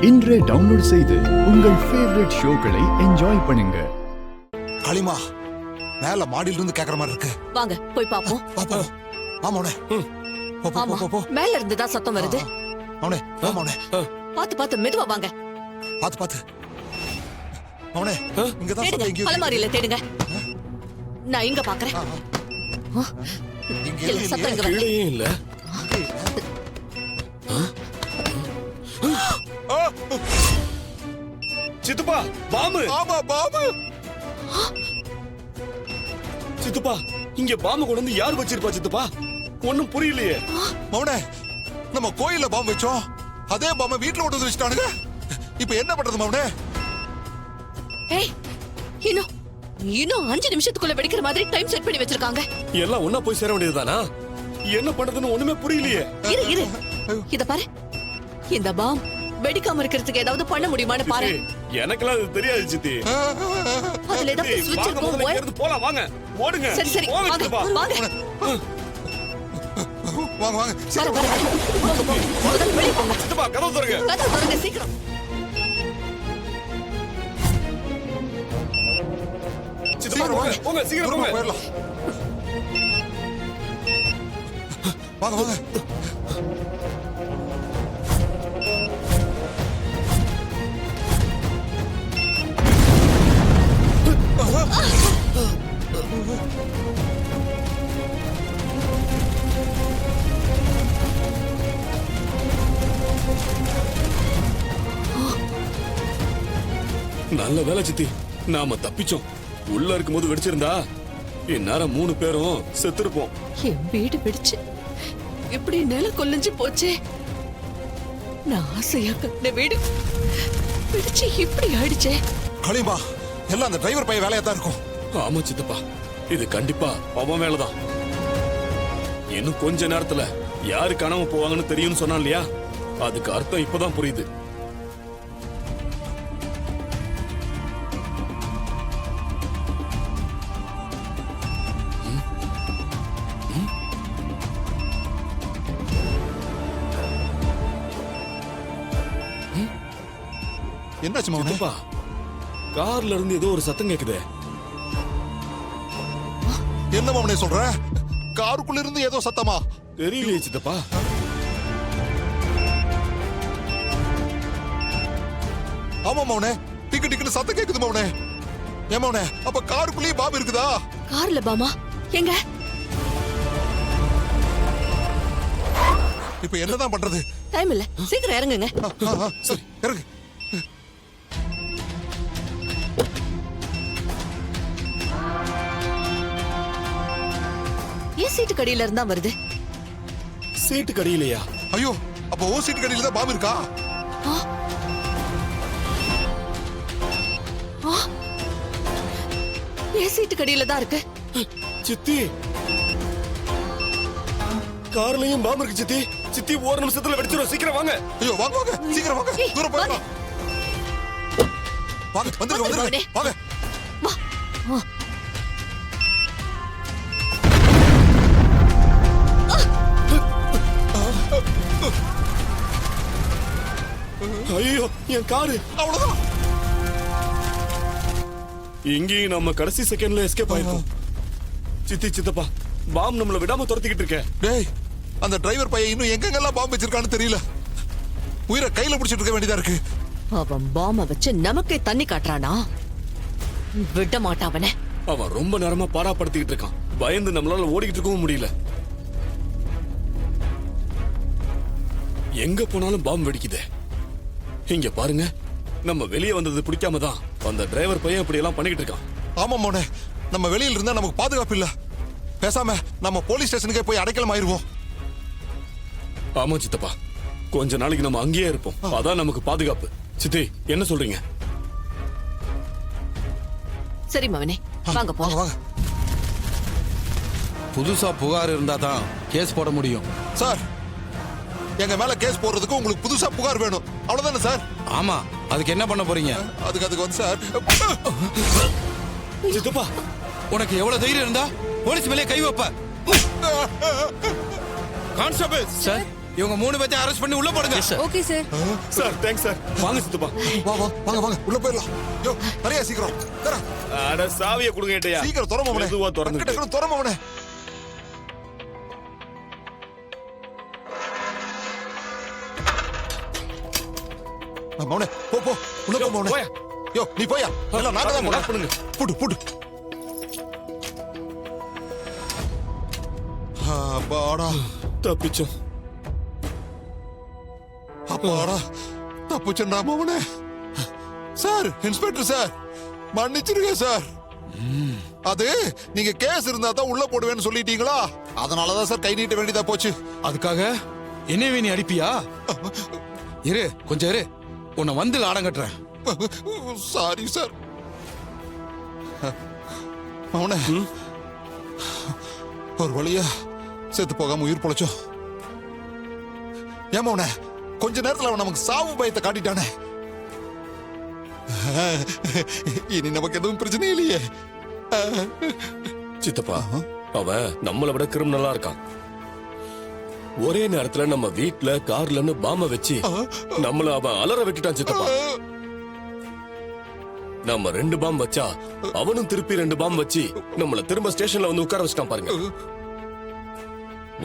இன்றே டவுன்லோட் செய்து உங்கள் ஃபேவரட் ஷோக்களை என்ஜாய் பண்ணுங்க. களிமா மேல மாடியில இருந்து கேக்குற மாதிரி இருக்கு. வாங்க போய் பாப்போம். ஆமாண்ணே. மேல இருந்து தான் சத்தம் வருது. ஆமாண்ணே. பாத்து பாத்து மெதுவா வாங்க. பாத்து பாத்து. அவனே இங்க தான் சத்தம். தேடுங்க, அலமாரியில தேடுங்க. நான் இங்க பாக்குறேன். இங்க இல்ல, சத்தம் இங்க வருது. கீழே இல்ல. சித்துப்பா பாம்பு. ஆமா பாம்பு. சித்துப்பா இங்க பாம்பு கொண்டு வந்து யார் வச்சிருப்பா சித்துப்பா? ஒண்ணும் புரியலையே. அவனே நம்ம கோயில்ல பாம்பு வச்சோம், அதே பாம்பை வீட்டுல கொண்டு வந்து வச்சுட்டானுங்க. இப்ப என்ன பண்றது அவனே? ஏய், இன்னும் 5 நிமிஷத்துக்குள்ள வெடிக்கிற மாதிரி டைம் செட் பண்ணி வச்சிருக்காங்க. எல்லாம் ஒண்ணா போய் சேர வேண்டியதுதானா? என்ன பண்றதுன்னு ஒண்ணுமே புரியலையே. இரு இத பாரு. இந்த பாம் வெடிக்காம இருக்கிறதுக்கு ஏதாவது பண்ண முடியுமான்னு பாரு. எனக்கெல்லாம் அது தெரியாது சித்தி. அதுல ஏதாவது ஸ்விட்ச் இருக்கும். போலாம் வாங்க, ஓடுங்க. சரி வாங்க வாங்க. வாங்க வாங்க. முதல்ல வெளிய போங்க. சித்தப்பா கதவு திறங்க. கதவு திறங்க சீக்கிரம். சித்தப்பா போங்க சீக்கிரம் போங்க. போயிடலாம். வாங்க வாங்க. நல்ல வேலை சித்தி, நாம தப்பிச்சோம். உள்ள இருக்கும்போது வெடிச்சிருந்தா இந்நேரம் 3 பேரும் செத்துருப்போம். என் வீடு வெடிச்சு இப்படி நில கொல்லஞ்சு போச்சே. நான் ஆசையா கட்டின வீடு வெடிச்சு இப்படி ஆயிடுச்சே. களிமா எல்லாம் அந்த டிரைவர் பையன் வேலையா தான் இருக்கும். ஆமா சித்தப்பா, இது கண்டிப்பா அவன் வேலைதான். இன்னும் கொஞ்ச நேரத்துல யாரு காணாம போவாங்கன்னு தெரியும்னு சொன்னான் இல்லையா? அதுக்கு அர்த்தம் இப்பதான் புரியுது. என்னாச்சு மௌனே? சித்தப்பா கார்ல இருந்து ஏதோ ஒரு சத்தம் கேக்குதே. என்ன மௌனே சொல்ற? காருக்குள்ள இருந்து ஏதோ சத்தமா? தெரியலையே சித்தப்பா. ஆமா மௌனே, டிக்கு டிக்குன்னு சத்தம் கேக்குது மௌனே. ஏன் மௌனே, அப்ப காருக்குள்ளேயே பாம்பு இருக்குதா? கார்ல பாமா எங்க? இப்ப என்னதான் பண்றது? டைம் இல்ல, சீக்கிரம் இறங்குங்க. சரி இறங்கு. ஏன் சீட்டு கடியில இருந்தா வருது? சீட்டு கடியிலையா? ஐயோ, அப்ப ஓ சீட்டு கடியில தான் பாம்பு இருக்கா? ஏன் சீட்டு கடியில தான் இருக்கு. சித்தி கார்லயும் பாம்பு இருக்கு சித்தி. சித்தி ஒரு நிமிஷத்துல வெடிச்சிரும், சீக்கிரம் வாங்க. ஐயோ வாங்க வாங்க, சீக்கிரம் வாங்க. ஏய், தூரம் போயிடலாம். வாங்க வந்துருங்க வாங்க. வா. ஐயோ என் காரு. அவ்வளவுதான். இங்கேயும் நம்ம கடைசி செகண்ட்ல எஸ்கேப் ஆயிருக்கோம். சித்தி சித்தப்பா பாம் நம்மள விடாம துரத்திக்கிட்டு இருக்க. டேய், அந்த டிரைவர் பையன் இன்னும் எங்கெங்கெல்லாம் பாம்பு வச்சிருக்கான்னு தெரியல. உயிரை கையில பிடிச்சிட்டு இருக்க வேண்டியதா இருக்கு. அவன் பாம்ப வச்சு நமக்கே தண்ணி காட்டுறானா? விட மாட்டாவனே. அவன் ரொம்ப நேரமா பாராப்படுத்திக்கிட்டு இருக்கான். பயந்து நம்மளால ஓடிக்கிட்டு இருக்கவும் முடியல. எங்க போனாலும் பாம்பு வெடிக்குதே. இங்க பாருங்க, நம்ம வெளியே வந்தது பிடிக்காம தான் அந்த டிரைவர் பையன் இப்படி எல்லாம் பண்ணிக்கிட்டு இருக்கான். ஆமா மோனே, நம்ம வெளியில இருந்தா நமக்கு பாதுகாப்பு இல்ல. பேசாம நம்ம போலீஸ் ஸ்டேஷனுக்கே போய் அடைக்கலம் ஆயிருவோம். ஆமா சித்தப்பா, கொஞ்ச நாளைக்கு நம்ம அங்கேயே இருப்போம். அதான் நமக்கு பாதுகாப்பு. சித்தி என்ன சொல்றீங்க? சரி மவனே, வாங்க போ. வாங்க. புதுசா புகார் இருந்தா தான் கேஸ் போட முடியும். சார், எங்க மேல கேஸ் போடுறதுக்கு உங்களுக்கு புதுசா புகார் வேணும், அவ்வளவுதானே சார்? ஆமா, அதுக்கு என்ன பண்ண போறீங்க? அதுக்கு வந்து சார். சித்தப்பா உனக்கு எவ்வளவு தைரியம் இருந்தா போலீஸ் மேலே கை வைப்ப? கான்ஸ்டபிள் சார், இவங்க 3 பேத்தையும் அரெஸ்ட் பண்ணி உள்ள போடுங்க okay sir. Sir thanks sir. வாங்க சித்தப்பா. வாங்க உள்ள போயிடலாம். யோ நிறைய சீக்கிரம் தர அட சாவியை கொடுங்க ஏட்டையா. சீக்கிரம் திறமா அவனே. மெதுவா திறந்து. திறமா அவனே. மௌனே போ உள்ள போ மௌனே. போயா. யோ நீ போயா. எல்லாம் நாங்க தான் lock பண்ணுங்க. புடு அப்பாடா தப்பிச்சோம். அப்பாடா தப்புச்சண்டா மௌனே. சார் இன்ஸ்பெக்டர் சார் மன்னிச்சிருங்க சார். அது நீங்க கேஸ் இருந்தா தான் உள்ள போடுவேன்னு சொல்லிட்டீங்களா, அதனாலதான் சார் கை நீட்ட வேண்டியதா போச்சு. அதுக்காக என்னவே நீ அடிப்பியா? இரு கொஞ்சம் இரு, உன்னை வந்து ஆடம் கட்டுறேன். Sorry sir. மௌனே ஒரு வழியா செத்து போகாம உயிர் பொழைச்சோம். ஏன் மௌனே கொஞ்ச நேரத்துல அவன் நமக்கு சாவு பயத்தை காட்டிட்டானே. இனி நமக்கு எதுவும் பிரச்சனை இல்லையே. சித்தப்பா அவன் நம்மளை விட கிரிமினலா இருக்கான். ஒரே நேரத்துல நம்ம வீட்ல கார்லன்னு பாம்ப வச்சு நம்மள அவன் அலற விட்டுட்டான் சித்தப்பா. நம்ம 2 பாம் வச்சா அவனும் திருப்பி 2 பாம் வச்சு நம்மள திரும்ப ஸ்டேஷன்ல வந்து உட்கார வச்சுட்டான் பாருங்க.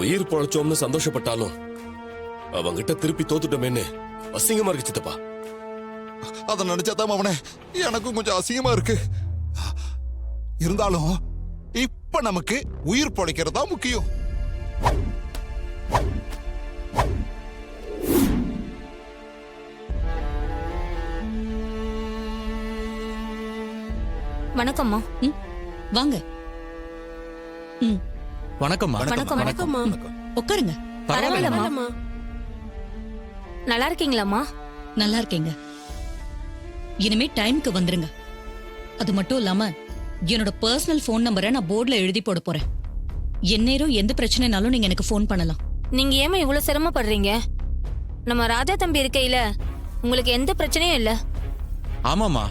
உயிர் பொழைச்சோம்னு சந்தோஷப்பட்டாலும் அவங்கிட்ட திருப்பி தோத்துட்டோமேன்னு அசிங்கமா இருக்கு சித்தப்பா. அதை நினைச்சாதான் அவனே எனக்கும் கொஞ்சம் அசிங்கமா இருக்கு. இருந்தாலும் இப்ப நமக்கு உயிர் பொழைக்கிறதா முக்கியம். வணக்கம்மா. வாங்க. வணக்கம்மா. வணக்கம். வணக்கம்மா. உட்காருங்க. பரவாயில்லம்மா. நல்லா இருக்கீங்களாம்மா? நல்லா இருக்கீங்க. இனிமே டைம்க்கு வந்துருங்க. அது மட்டும் இல்லாம என்னோட பர்சனல் ஃபோன் நம்பரை நான் போர்டுல எழுதி போட போறேன். எந்நேரம் எந்த பிரச்சனைனாலும் நீங்க எனக்கு ஃபோன் பண்ணலாம். நீங்க ஏமா இவ்வளவு சிரமப்படுறீங்க? நம்ம ராஜா தம்பி இருக்கையில உங்களுக்கு எந்த பிரச்சனையும் இல்ல. ஆமாமா,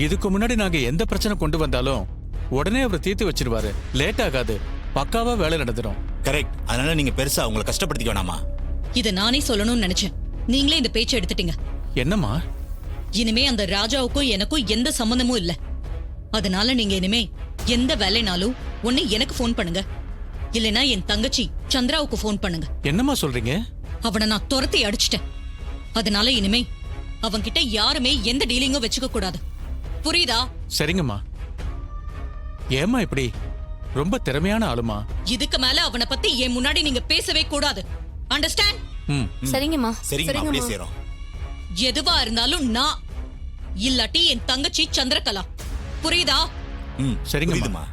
இதுக்கு முன்னாடி நாங்க எந்த பிரச்சனை கொண்டு வந்தாலும் உடனே அவர் தீர்த்து வச்சிருவாரு. லேட் ஆகாது, பக்காவா வேலை நடந்துரும். கரெக்ட். அதனால நீங்க பெருசா உங்களை கஷ்டப்படுத்திக்க வேணாமா. இத நானே சொல்லணும்னு நினைச்சேன், நீங்களே இந்த பேச்சை எடுத்துட்டீங்க. என்னம்மா? இனிமே அந்த ராஜாவுக்கும் எனக்கும் எந்த சம்பந்தமும் இல்ல. அதனால நீங்க இனிமே எந்த வேலைனாலும் ஒண்ணு எனக்கு ஃபோன் பண்ணுங்க, இல்லனா என் தங்கச்சி சந்திராவுக்கு ஃபோன் பண்ணுங்க. என்னம்மா சொல்றீங்க? அவனை நான் துரத்தி அடிச்சிட்டேன். அதனால இனிமே அவன்கிட்ட யாருமே எந்த டீலிங்கும் வச்சுக்க கூடாது. புரியுதா? சரிங்கம்மா. ஏம்மா இப்படி? ரொம்ப திறமையான ஆளுமா. இதுக்கு மேல அவனை பத்தி என் முன்னாடி நீங்க பேசவே கூடாது. அண்டர்ஸ்டாண்ட்? சரிங்கம்மா. சரிங்க அப்படியே செய்றோம். எதுவா இருந்தாலும் நான் இல்லாட்டி என் தங்கச்சி சந்திரகலா. புரியுதா? சரிங்கம்மா. புரியுதுமா.